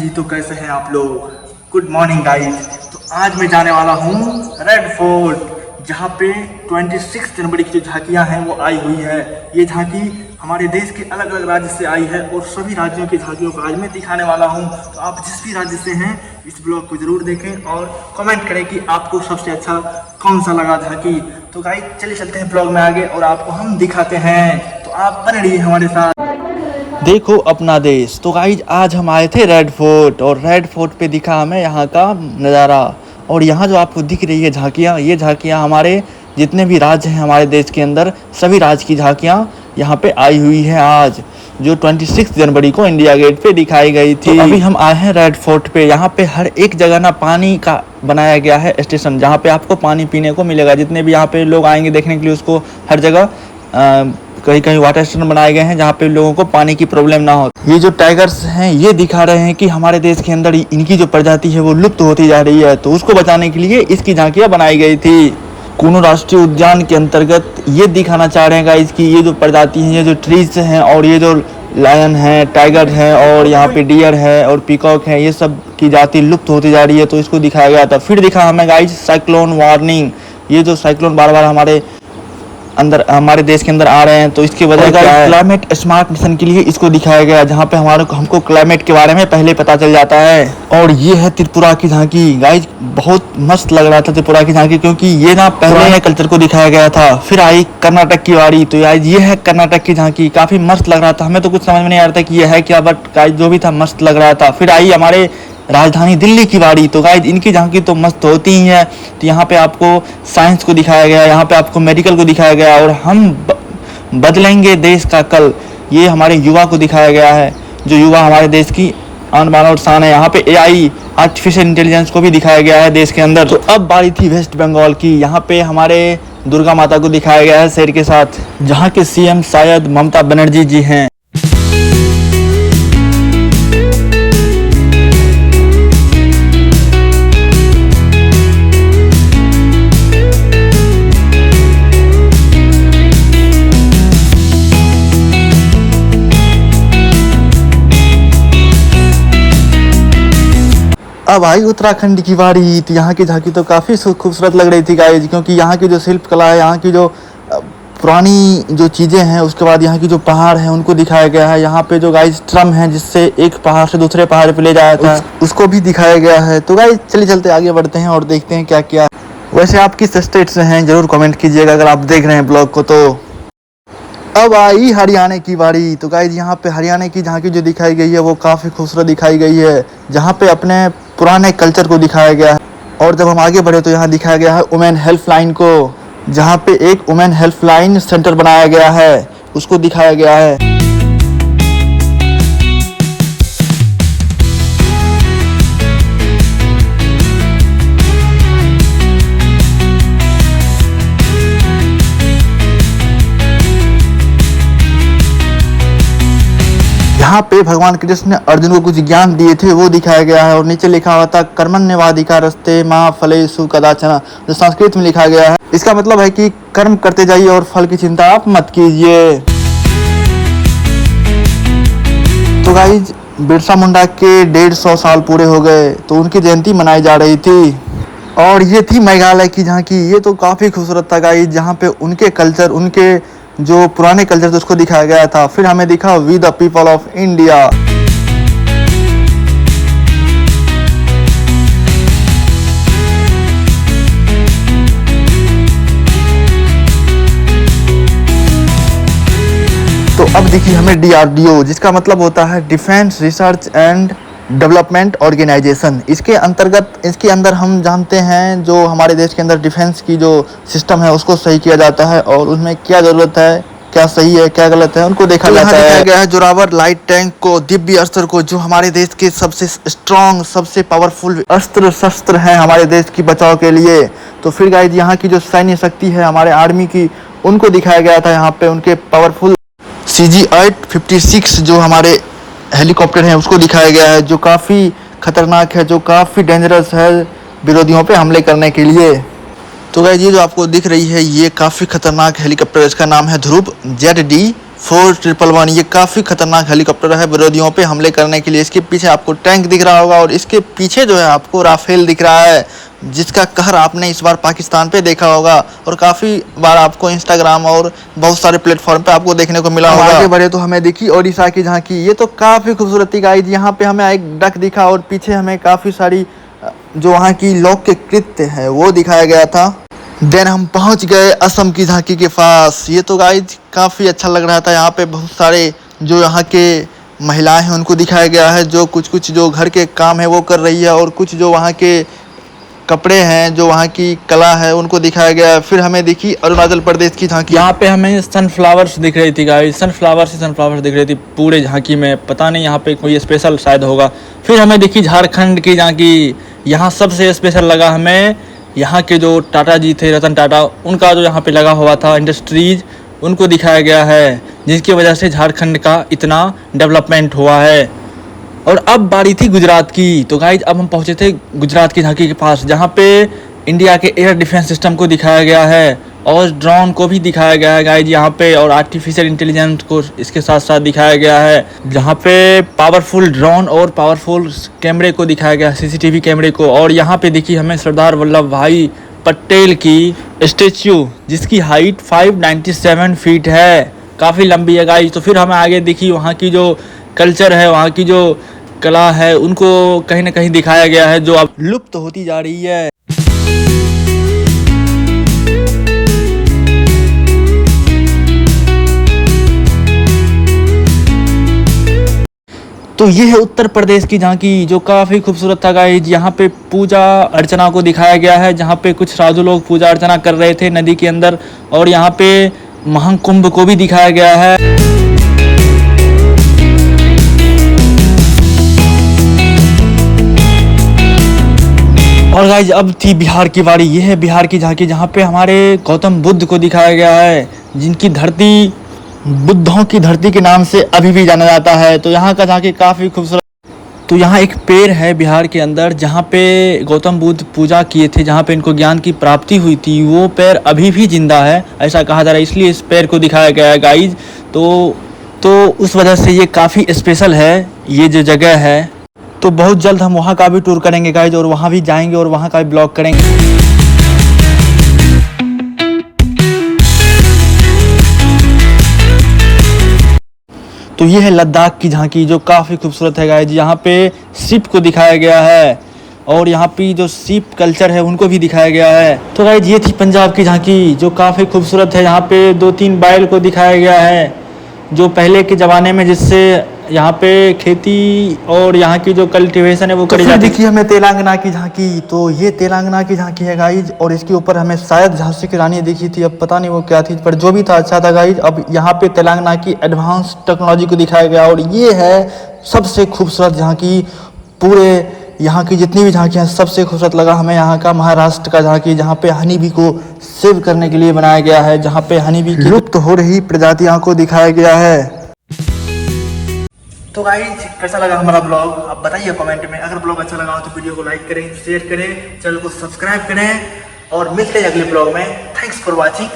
तो कैसे हैं आप लोग। Good morning guys. तो आज मैं जाने वाला हूँ रेड फोर्ट, जहाँ पे 26 जनवरी की जो झांकियाँ हैं वो आई हुई है। ये झांकी हमारे देश के अलग अलग राज्य से आई है और सभी राज्यों की झांकियों को आज मैं दिखाने वाला हूँ। तो आप जिस भी राज्य से हैं इस ब्लॉग को जरूर देखें और कमेंट करें कि आपको सबसे अच्छा कौन सा लगा झांकी। तो गाइस चलिए चलते हैं ब्लॉग में आगे और आपको हम दिखाते हैं। तो आप बने रहिए हमारे साथ। देखो अपना देश। तो गाइज आज हम आए थे रेड फोर्ट और रेड फोर्ट पे दिखा हमें यहाँ का नज़ारा। और यहाँ जो आपको दिख रही है झांकियाँ, ये झांकियाँ हमारे जितने भी राज्य हैं हमारे देश के अंदर सभी राज्य की झांकियाँ यहाँ पे आई हुई है आज, जो 26 जनवरी को इंडिया गेट पे दिखाई गई थी। तो अभी हम आए हैं रेड फोर्ट पे। यहाँ पे हर एक जगह ना पानी का बनाया गया है स्टेशन, जहाँ पे आपको पानी पीने को मिलेगा। जितने भी यहाँ पे लोग आएंगे देखने के लिए उसको हर जगह कहीं कहीं वाटर स्टेशन बनाए गए हैं जहाँ पे लोगों को पानी की प्रॉब्लम ना हो। ये जो टाइगर्स हैं ये दिखा रहे हैं कि हमारे देश के अंदर इनकी जो प्रजाति है वो लुप्त होती जा रही है, तो उसको बचाने के लिए इसकी झांकियाँ बनाई गई थी। कूनो राष्ट्रीय उद्यान के अंतर्गत ये दिखाना चाह रहे हैं गाइस कि ये जो प्रजाति हैं, ये जो ट्रीज हैं और ये जो लायन है, टाइगर है और यहाँ पे डियर है और पीकॉक है, ये सब की जाति लुप्त होती जा रही है, तो इसको दिखाया गया था। फिर दिखा हमें गाइस साइक्लोन वार्निंग। ये जो साइक्लोन बार बार हमारे देश के अंदर आ रहे हैं, तो इसकी वजह क्या है। क्लाइमेट स्मार्ट मिशन के लिए इसको दिखाया गया, जहाँ पे हमको क्लाइमेट के बारे में पहले पता चल जाता है। और ये है त्रिपुरा की झांकी। गाइज बहुत मस्त लग रहा था त्रिपुरा की झांकी, क्योंकि ये ना पहले कल्चर को दिखाया गया था। फिर आई कर्नाटक की बारी, तो गाइज ये है कर्नाटक की झांकी। काफी मस्त लग रहा था, हमें तो कुछ समझ में नहीं आ रहा था कि ये है क्या, बट गाइज जो भी था मस्त लग रहा था। फिर आई हमारे राजधानी दिल्ली की बारी, तो गाइज इनकी झांकी तो मस्त होती ही है। तो यहाँ पे आपको साइंस को दिखाया गया, यहाँ पे आपको मेडिकल को दिखाया गया और हम बदलेंगे देश का कल, ये हमारे युवा को दिखाया गया है। जो युवा हमारे देश की आन बान और शान है। यहाँ पे AI आर्टिफिशियल इंटेलिजेंस को भी दिखाया गया है देश के अंदर। तो अब बारी थी वेस्ट बंगाल की। यहाँ पे हमारे दुर्गा माता को दिखाया गया है शेर के साथ, जहाँ के CM शायद ममता बनर्जी जी हैं। अब आई उत्तराखंड की बारी। तो यहाँ की झांकी तो काफ़ी खूबसूरत लग रही थी गाइज, क्योंकि यहाँ की जो शिल्पकला है, यहाँ की जो पुरानी जो चीज़ें हैं, उसके बाद यहाँ की जो पहाड़ हैं उनको दिखाया गया है। यहाँ पे जो गाइज ट्रम है जिससे एक पहाड़ से दूसरे पहाड़ पे ले जाया था, उसको भी दिखाया गया है। तो गाइज चलिए चलते आगे बढ़ते हैं और देखते हैं क्या क्या। वैसे आप किस स्टेट से हैं जरूर कमेंट कीजिएगा अगर आप देख रहे हैं ब्लॉग को। तो अब आई हरियाणा की बारी। तो गाइज यहाँ पे हरियाणा की झांकी जो दिखाई गई है वो काफ़ी खूबसूरत दिखाई गई है, जहाँ पे अपने पुराने कल्चर को दिखाया गया है। और जब हम आगे बढ़े तो यहाँ दिखाया गया है वुमेन हेल्पलाइन को, जहाँ पे एक वुमेन हेल्पलाइन सेंटर बनाया गया है, उसको दिखाया गया है। यहाँ पे भगवान कृष्ण ने अर्जुन को कुछ ज्ञान दिए थे वो दिखाया गया है। और नीचे लिखा हुआ था कर्मण्यवाधिकारस्ते मां फलेषु कदाचन, जो संस्कृत में लिखा गया है। इसका मतलब है कि कर्म करते जाइए और फल की चिंता आप मत कीजिए। तो गाइज बिरसा मुंडा के 150 साल पूरे हो गए, तो उनकी जयंती मनाई जा रही थी। और ये थी मेघालय की झांकी। ये तो काफ़ी खूबसूरत था गाइज, जहाँ पे उनके कल्चर, उनके जो पुराने कल्चर थे उसको दिखाया गया था। फिर हमें दिखा we the people of India. तो अब दिखी हमें DRDO, जिसका मतलब होता है defence research and development organisation. इसके अंदर हम जानते हैं जो हमारे देश के अंदर डिफेंस की जो सिस्टम है उसको सही किया जाता है, और उसमें क्या ज़रूरत है, क्या सही है, क्या गलत है, उनको देखा जाता है। दिखाया गया है जोरावर लाइट टैंक को, दिव्य अस्त्र को, जो हमारे देश के सबसे स्ट्रॉन्ग, सबसे पावरफुल अस्त्र शस्त्र हैं हमारे देश की बचाव के लिए। तो फिर गाइज यहाँ की जो सैन्य शक्ति है हमारे आर्मी की, उनको दिखाया गया था। यहाँ पे उनके पावरफुल CG-856 जो हमारे हेलीकॉप्टर हैं उसको दिखाया गया है, जो काफ़ी खतरनाक है, जो काफ़ी डेंजरस है विरोधियों पे हमले करने के लिए। तो गाइस ये जो आपको दिख रही है ये काफ़ी खतरनाक हेलीकॉप्टर, इसका नाम है ध्रुव ZD 4111 ये काफ़ी खतरनाक हेलीकॉप्टर है विरोधियों पे हमले करने के लिए। इसके पीछे आपको टैंक दिख रहा होगा और इसके पीछे जो है आपको राफेल दिख रहा है, जिसका कहर आपने इस बार पाकिस्तान पे देखा होगा और काफ़ी बार आपको इंस्टाग्राम और बहुत सारे प्लेटफॉर्म पे आपको देखने को मिला होगा। आगे बढ़े तो हमें दिखी ओडिशा की झांकी, ये तो काफ़ी खूबसूरत थी गाइस। यहाँ पे हमें एक डक दिखा और पीछे हमें काफ़ी सारी जो वहाँ की लोक के कृत्य है वो दिखाया गया था। देन हम पहुंच गए असम की झांकी के पास। ये तो गाइस काफ़ी अच्छा लग रहा था। यहाँ पे बहुत सारे जो यहाँ के महिलाएं हैं उनको दिखाया गया है, जो कुछ जो घर के काम है वो कर रही है, और कुछ जो वहाँ के कपड़े हैं, जो वहाँ की कला है उनको दिखाया गया है। फिर हमें दिखी अरुणाचल प्रदेश की झांकी। यहाँ पे हमें सनफ्लावर्स दिख रही थी गाइस, सनफ्लावर्स दिख रही थी पूरे झांकी में, पता नहीं यहाँ पे कोई स्पेशल शायद होगा। फिर हमें दिखी झारखंड की झांकी। यहाँ सबसे स्पेशल लगा हमें यहाँ के जो टाटा जी थे, रतन टाटा, उनका जो यहाँ पे लगा हुआ था इंडस्ट्रीज, उनको दिखाया गया है, जिसकी वजह से झारखंड का इतना डेवलपमेंट हुआ है। और अब बारी थी गुजरात की। तो गाइज अब हम पहुँचे थे गुजरात की झांकी के पास, जहाँ पे इंडिया के एयर डिफेंस सिस्टम को दिखाया गया है और ड्रोन को भी दिखाया गया है गाइज यहाँ पे, और आर्टिफिशियल इंटेलिजेंस को इसके साथ साथ दिखाया गया है, जहाँ पे पावरफुल ड्रोन और पावरफुल कैमरे को दिखाया गया, सीसीटीवी कैमरे को। और यहाँ पे देखी हमें सरदार वल्लभ भाई पटेल की स्टेच्यू, जिसकी हाइट 597 फीट है, काफ़ी लंबी है गाइज। तो फिर हमें आगे दिखी वहाँ की जो कल्चर है, वहाँ की जो कला है, उनको कहीं ना कहीं दिखाया गया है, जो अब लुप्त होती जा रही है। तो ये है उत्तर प्रदेश की झांकी, जो काफ़ी खूबसूरत था गाइज। यहाँ पे पूजा अर्चना को दिखाया गया है, जहाँ पे कुछ साधु लोग पूजा अर्चना कर रहे थे नदी के अंदर, और यहाँ पे महाकुंभ को भी दिखाया गया है। और गाइज अब थी बिहार की बारी। ये है बिहार की झांकी, जहाँ पे हमारे गौतम बुद्ध को दिखाया गया है, जिनकी धरती बुद्धों की धरती के नाम से अभी भी जाना जाता है। तो यहाँ का झांकी काफ़ी खूबसूरत। तो यहाँ एक पेड़ है बिहार के अंदर, जहाँ पे गौतम बुद्ध पूजा किए थे, जहाँ पे इनको ज्ञान की प्राप्ति हुई थी, वो पेड़ अभी भी जिंदा है, ऐसा कहा जा रहा है, इसलिए इस पेड़ को दिखाया गया है गाइज। तो उस वजह से ये काफ़ी स्पेशल है ये जो जगह है। तो बहुत जल्द हम वहाँ का भी टूर करेंगे गाइज, और वहाँ भी जाएंगे और वहाँ का भी ब्लॉग करेंगे। तो ये है लद्दाख की झांकी, जो काफ़ी खूबसूरत है गाइज। यहाँ पे शिप को दिखाया गया है, और यहाँ पे जो शिप कल्चर है उनको भी दिखाया गया है। तो गाइज ये थी पंजाब की झांकी, जो काफ़ी खूबसूरत है। यहाँ पे 2-3 बैल को दिखाया गया है, जो पहले के ज़माने में जिससे यहाँ पे खेती और यहाँ की जो कल्टीवेशन है वो करी जाती है। देखिए हमें तेलंगाना की झांकी। तो ये तेलंगाना की झांकी है गाइज, और इसके ऊपर हमें शायद झांसी की रानी दिखी थी, अब पता नहीं वो क्या थी, पर जो भी था अच्छा था गाइज। अब यहाँ पे तेलंगाना की एडवांस टेक्नोलॉजी को दिखाया गया, और ये है सबसे खूबसूरत झांकी। पूरे यहाँ की जितनी भी झांकियाँ, सबसे खूबसूरत लगा हमें यहाँ का महाराष्ट्र का झांकी, जहाँ पे हनी बी को सेव करने के लिए बनाया गया है, जहाँ पे हनी बी की लुप्त हो रही प्रजातियों को दिखाया गया है। तो गाइस कैसा लगा हमारा ब्लॉग, आप बताइए कमेंट में। अगर ब्लॉग अच्छा लगा हो तो वीडियो को लाइक करें, शेयर करें, चैनल को सब्सक्राइब करें, और मिलते हैं अगले ब्लॉग में। Thanks for watching.